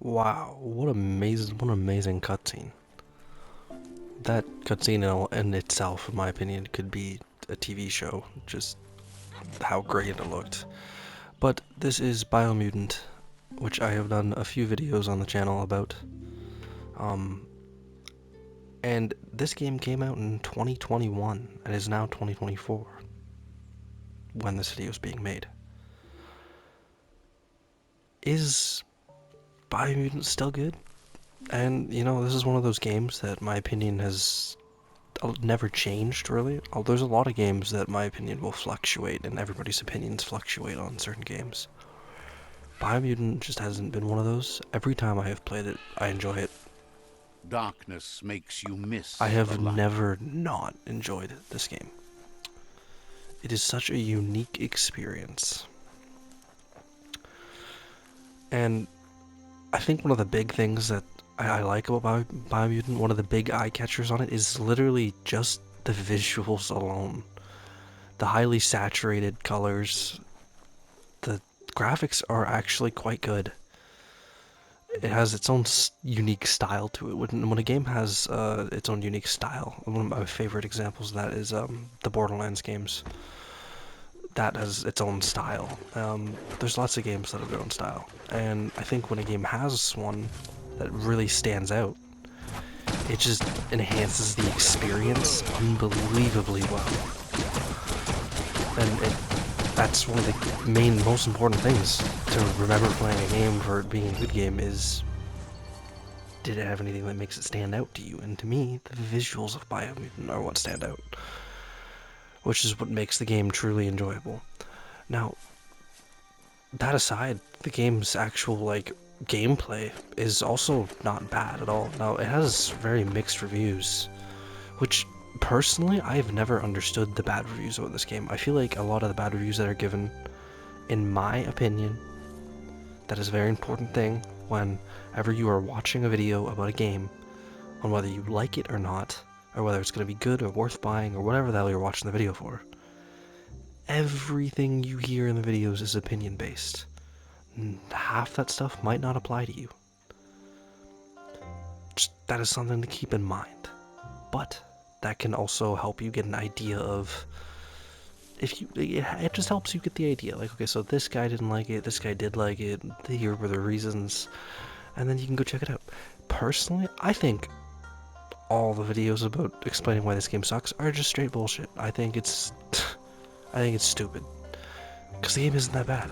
Wow, what what an amazing cutscene. That cutscene in itself, in my opinion, could be a TV show, just how great it looked. But this is Biomutant, which I have done a few videos on the channel about. Um, and this game came out in 2021 and is now 2024 when this video is being made. Is Biomutant still good? And, this is one of those games that my opinion has never changed, really. There's a lot of games that my opinion will fluctuate, and everybody's opinions fluctuate on certain games. Biomutant just hasn't been one of those. Every time I have played it, I enjoy it. Darkness makes you I miss the have light. never not enjoyed this game. It is such a unique experience. And I think one of the big things that I like about Biomutant, one of the big eye catchers on it, is literally just the visuals alone. The highly saturated colors, the graphics are actually quite good. It has its own unique style to it. When a game has its own unique style, one of my favorite examples of that is the Borderlands games. That has its own style. There's lots of games that have their own style, and I think when a game has one that really stands out, it just enhances the experience unbelievably well. And that's one of the most important things to remember playing a game for it being a good game is, did it have anything that makes it stand out to you? And to me, the visuals of Biomutant are what stand out, which is what makes the game truly enjoyable. Now, that aside, the game's actual, gameplay is also not bad at all. Now, it has very mixed reviews, which, personally, I've never understood the bad reviews about this game. I feel like a lot of the bad reviews that are given, in my opinion, that is a very important thing whenever you are watching a video about a game, on whether you like it or not, or whether it's going to be good or worth buying, or whatever the hell you're watching the video for. Everything you hear in the videos is opinion based. Half that stuff might not apply to you. That is something to keep in mind. But that can also help you get an idea of, if you it just helps you get the idea, like, okay, so this guy didn't like it, this guy did like it, here were the reasons, and then you can go check it out. Personally, I think all the videos about explaining why this game sucks are just straight bullshit. I think it's stupid, because the game isn't that bad.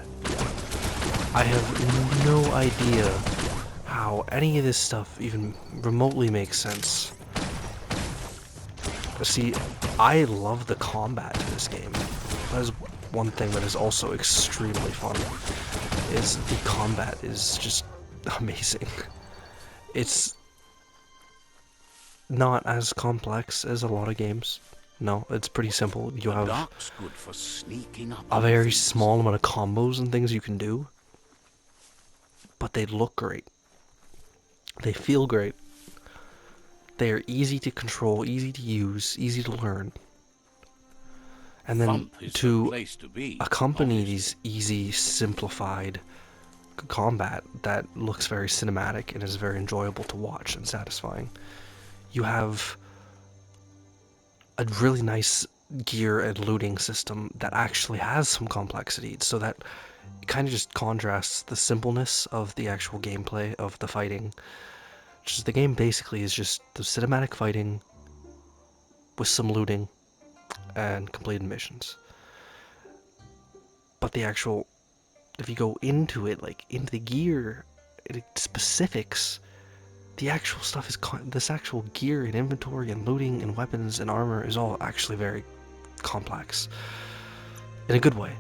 I have no idea how any of this stuff even remotely makes sense. See, I love the combat in this game. That is one thing that is also extremely fun, is the combat is just amazing. It's not as complex as a lot of games. No, it's pretty simple. You The have dark's good for sneaking up a on very things. small amount of combos and things you can do, but they look great. They feel great. They are easy to control, easy to use, easy to learn. And then Thump is the to place to be, accompany obviously. these easy, simplified combat that looks very cinematic and is very enjoyable to watch and satisfying, you have a really nice gear and looting system that actually has some complexity, so that kind of just contrasts the simpleness of the actual gameplay of the fighting. Just the game basically is just the cinematic fighting with some looting and completed missions. But the actual, if you go into it, like into the gear, specifics, the actual stuff is this actual gear and inventory and looting and weapons and armor is all actually very complex in a good way.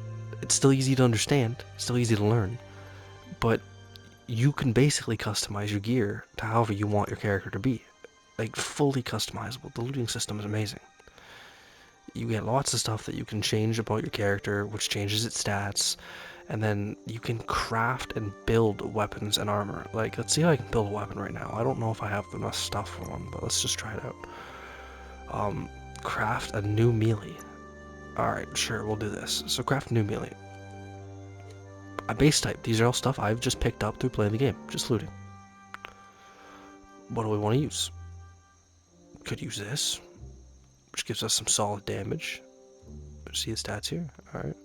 It's still easy to understand, still easy to learn, but you can basically customize your gear to however you want your character to be. Like, fully customizable. The looting system is amazing. You get lots of stuff that you can change about your character, which changes its stats, and then you can craft and build weapons and armor. Like, let's see how I can build a weapon right now. I don't know if I have enough stuff for one, but let's just try it out. Craft a new melee. Alright, sure, we'll do this. So craft a new melee. A base type. These are all stuff I've just picked up through playing the game, just looting. what do we want to use? Could use this, which gives us some solid damage. See the stats here? Alright.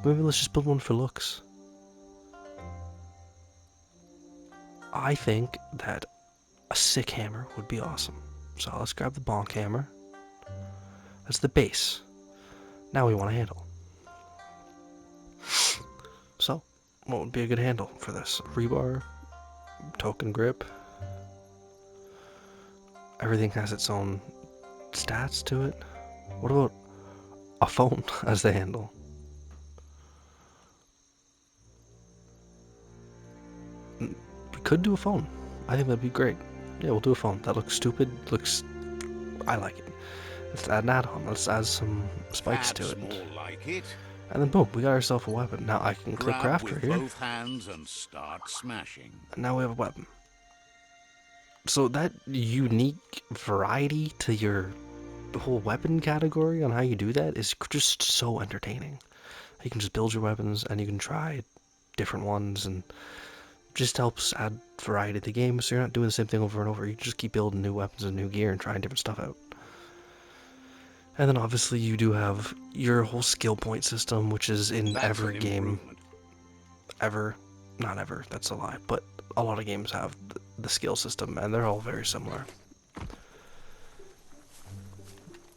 Maybe let's just build one for looks. I think that a sick hammer would be awesome. So let's grab the bonk hammer. That's the base. Now we want a handle. So, what would be a good handle for this? Rebar, token grip. Everything has its own stats to it. What about a phone as the handle? We could do a phone. I think that'd be great. Yeah, we'll do a phone. That looks stupid. I like it. Let's add an add-on. Let's add some spikes to That's it. more like it. And then boom, we got ourselves a weapon. Now I can click Grab crafter with here. both hands and start smashing. And now we have a weapon. So that unique variety to your whole weapon category on how you do that is just so entertaining. You can just build your weapons and you can try different ones and just helps add variety to the game so you're not doing the same thing over and over. You just keep building new weapons and new gear and trying different stuff out. And then obviously you do have your whole skill point system, which is in That's every an game improvement. ever. Not ever, that's a lie, but a lot of games have the skill system and they're all very similar.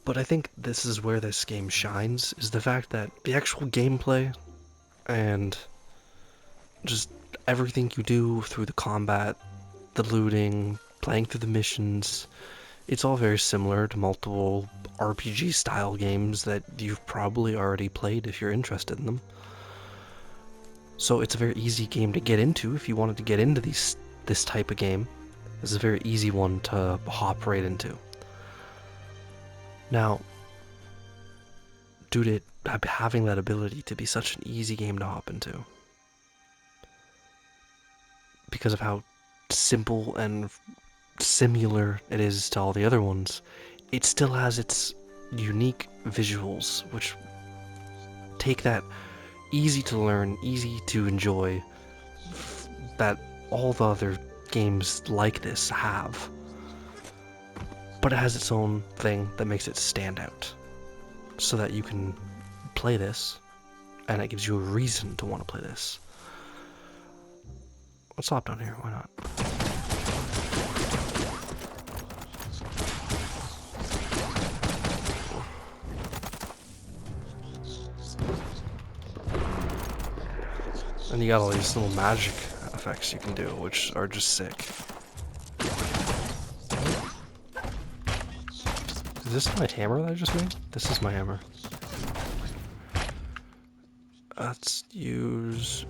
But I think this is where this game shines, is the fact that the actual gameplay and just everything you do through the combat, the looting, playing through the missions, it's all very similar to multiple RPG style games that you've probably already played if you're interested in them. So it's a very easy game to get into if you wanted to get into this type of game. This is a very easy one to hop right into. Now, due to having that ability to be such an easy game to hop into, because of how simple and similar it is to all the other ones, it still has its unique visuals, which take that easy to learn, easy to enjoy, that all the other games like this have. But it has its own thing that makes it stand out, so that you can play this, and it gives you a reason to want to play this. Let's hop down here, why not? And you got all these little magic effects you can do, which are just sick. Is this my hammer that I just made? This is my hammer. Let's use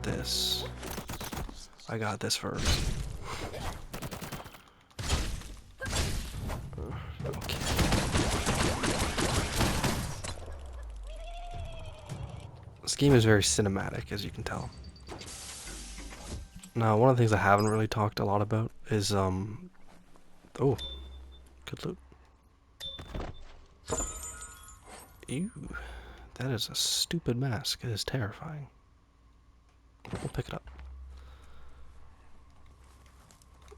this. I got this first. Okay. This game is very cinematic, as you can tell. Now, one of the things I haven't really talked a lot about is, oh, good loot. Ew, that is a stupid mask. It is terrifying. We'll pick it up.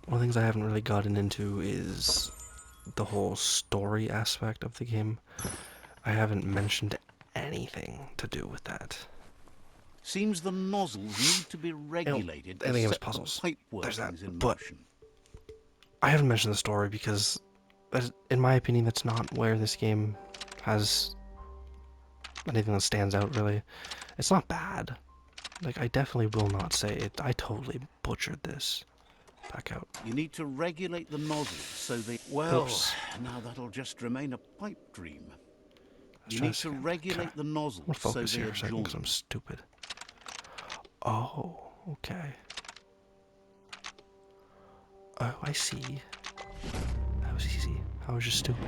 One of the things I haven't really gotten into is the whole story aspect of the game. I haven't mentioned anything to do with that. Seems the nozzles need to be regulated I to think it was set the puzzles. pipe There's that, workings in but motion. I haven't mentioned the story because, in my opinion, that's not where this game has anything that stands out, really. It's not bad. Like, I definitely will not say it. I totally butchered this. Back out. You need to regulate the nozzles so they... Well, Oops. now that'll just remain a pipe dream. Let's You try need this to again. regulate Okay. the I'm nozzles gonna so focus they here are for a second because I'm joined. stupid. Oh, okay. Oh, I see. That was easy. I was just stupid.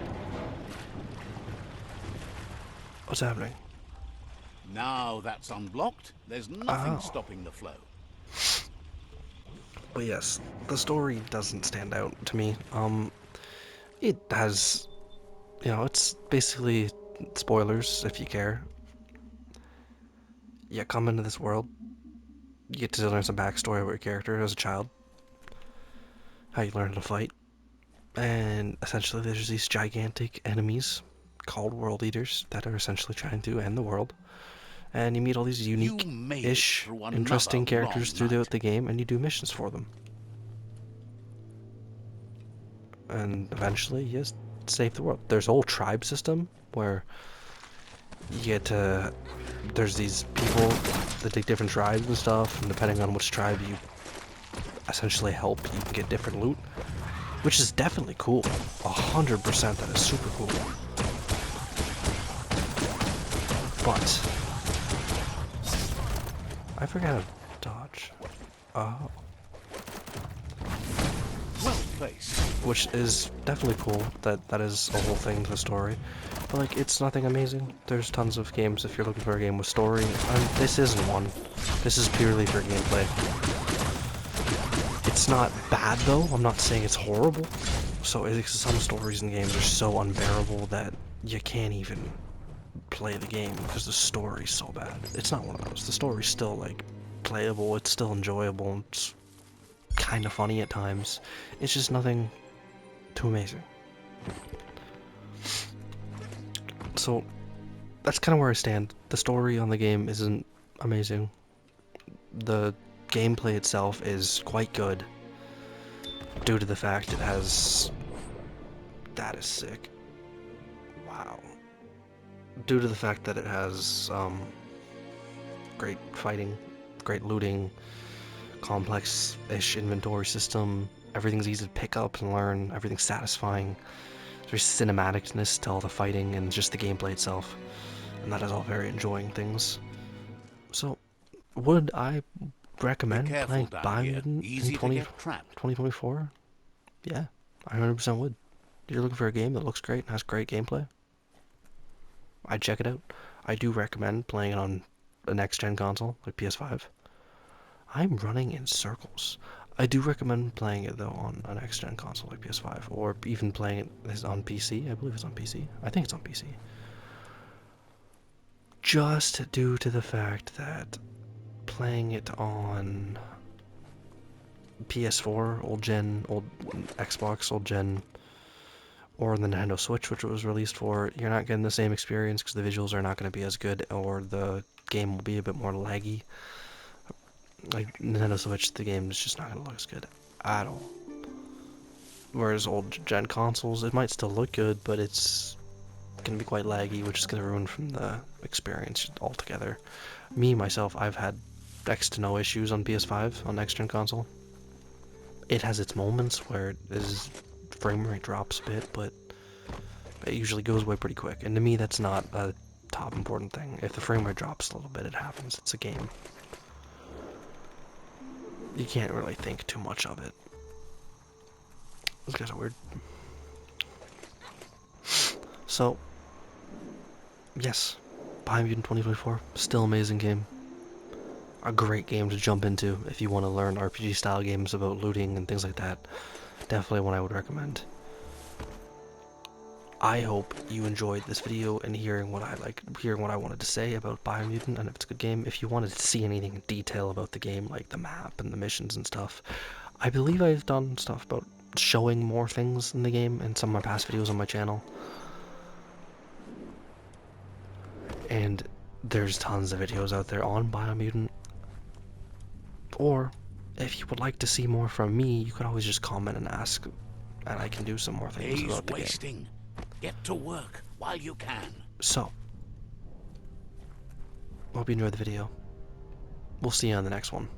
What's happening? Now that's unblocked, there's nothing Oh. stopping the flow. But yes, the story doesn't stand out to me. It has, it's basically spoilers if you care. You come into this world, you get to learn some backstory about your character as a child. how you learn how to fight. And essentially there's these gigantic enemies called world eaters that are essentially trying to end the world. And you meet all these You made it unique-ish, through another interesting characters long throughout night. the game, and you do missions for them. And eventually you save the world. There's a whole tribe system where you get to... There's these people that take different tribes and stuff, and depending on which tribe you essentially help, you can get different loot. Which is definitely cool. 100% that is super cool. But I forgot how to dodge. Oh. Well placed. Which is definitely cool. That is a whole thing to the story. But like, it's nothing amazing. There's tons of games if you're looking for a game with story. This isn't one. This is purely for gameplay. It's not bad though. I'm not saying it's horrible. So some stories in games are so unbearable that you can't even play the game because the story's so bad. It's not one of those. The story's still like playable. It's still enjoyable. It's kind of funny at times. It's just nothing too amazing. So that's kind of where I stand. The story on the game isn't amazing. The gameplay itself is quite good due to the fact it has... That is sick. Wow. Due to the fact that it has great fighting, great looting, complex-ish inventory system, everything's easy to pick up and learn, everything's satisfying. There's cinematicness to all the fighting and just the gameplay itself, and that is all very enjoying things. So, would I Be recommend careful playing down here. Biomutant in Easy to get trapped. 2024? Yeah, I 100% would. If you're looking for a game that looks great and has great gameplay, I'd check it out. I do recommend playing it on a next-gen console, like PS5. I'm running in circles. I do recommend playing it, though, on a next-gen console like PS5, or even playing it on PC. I believe it's on PC. I think it's on PC. Just due to the fact that playing it on PS4, old gen, old Xbox, old gen, or the Nintendo Switch, which it was released for, you're not getting the same experience because the visuals are not going to be as good, or the game will be a bit more laggy. Like Nintendo Switch, the game is just not going to look as good at all. Whereas old gen consoles, it might still look good, but it's going to be quite laggy, which is going to ruin from the experience altogether. Me, myself, I've had next to no issues on PS5 on next gen console. It has its moments where frame rate drops a bit, but it usually goes away pretty quick. And to me, that's not a top important thing. If the frame rate drops a little bit, it happens. It's a game. You can't really think too much of it. Those guys are weird. So, yes, Biomutant 2024, still amazing game. A great game to jump into if you want to learn RPG style games about looting and things like that. Definitely one I would recommend. I hope you enjoyed this video and hearing what I wanted to say about Biomutant and if it's a good game. If you wanted to see anything in detail about the game, like the map and the missions and stuff, I believe I've done stuff about showing more things in the game in some of my past videos on my channel. And there's tons of videos out there on Biomutant. Or, if you would like to see more from me, you could always just comment and ask, and I can do some more things Days about the game. wasting. Get to work while you can. So, hope you enjoyed the video. We'll see you on the next one.